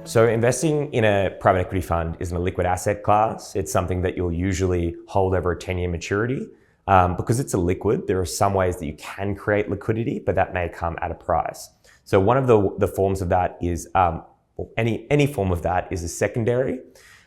So investing in a private equity fund isn't a liquid asset class. It's something that you'll usually hold over a 10-year maturity. Because it's a liquid, there are some ways that you can create liquidity, but that may come at a price. So one of the forms of that is, any form of that is a secondary.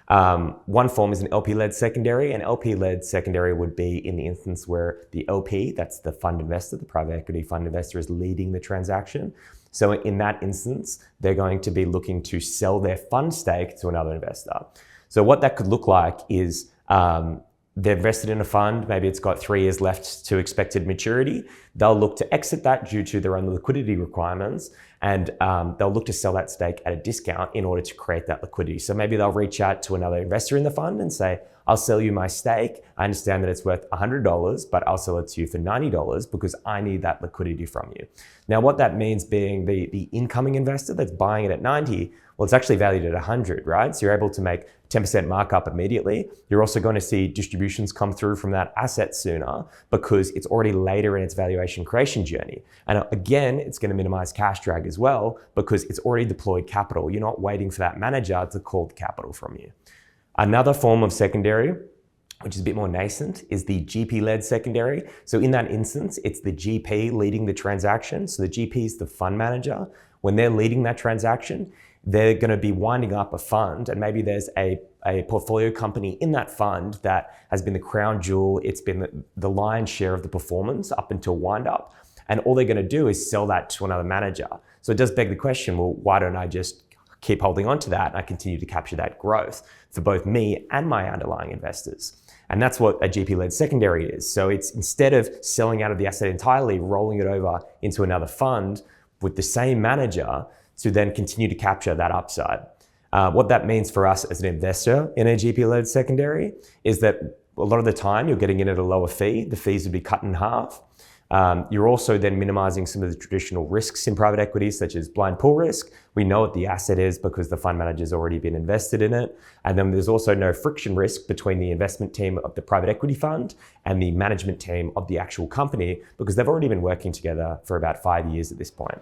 One form is an LP-led secondary. An LP-led secondary would be in the instance where the LP, that's the fund investor, the private equity fund investor, is leading the transaction. So in that instance, they're going to be looking to sell their fund stake to another investor. So what that could look like is they're invested in a fund, maybe it's got 3 years left to expected maturity. They'll look to exit that due to their own liquidity requirements, and they'll look to sell that stake at a discount in order to create that liquidity. So maybe they'll reach out to another investor in the fund and say, I'll sell you my stake. I understand that it's worth $100, but I'll sell it to you for $90 because I need that liquidity from you. Now, what that means being the incoming investor that's buying it at 90, well, it's actually valued at 100, right? So you're able to make 10% markup immediately. You're also going to see distributions come through from that asset sooner because it's already later in its valuation creation journey. And again, it's going to minimize cash drag as well because it's already deployed capital. You're not waiting for that manager to call the capital from you. Another form of secondary, which is a bit more nascent, is the GP-led secondary. So in that instance, it's the GP leading the transaction. So the GP is the fund manager. When they're leading that transaction, they're going to be winding up a fund, and maybe there's a portfolio company in that fund that has been the crown jewel. It's been the lion's share of the performance up until wind up. And all they're going to do is sell that to another manager. So it does beg the question, well, why don't I just keep holding on to that and I continue to capture that growth for both me and my underlying investors? And that's what a GP-led secondary is. So it's, instead of selling out of the asset entirely, rolling it over into another fund with the same manager to then continue to capture that upside. What that means for us as an investor in a GP-led secondary is that a lot of the time you're getting in at a lower fee. The fees would be cut in half. You're also then minimizing some of the traditional risks in private equity, such as blind pool risk. We know what the asset is because the fund manager's already been invested in it. And then there's also no friction risk between the investment team of the private equity fund and the management team of the actual company because they've already been working together for about 5 years at this point.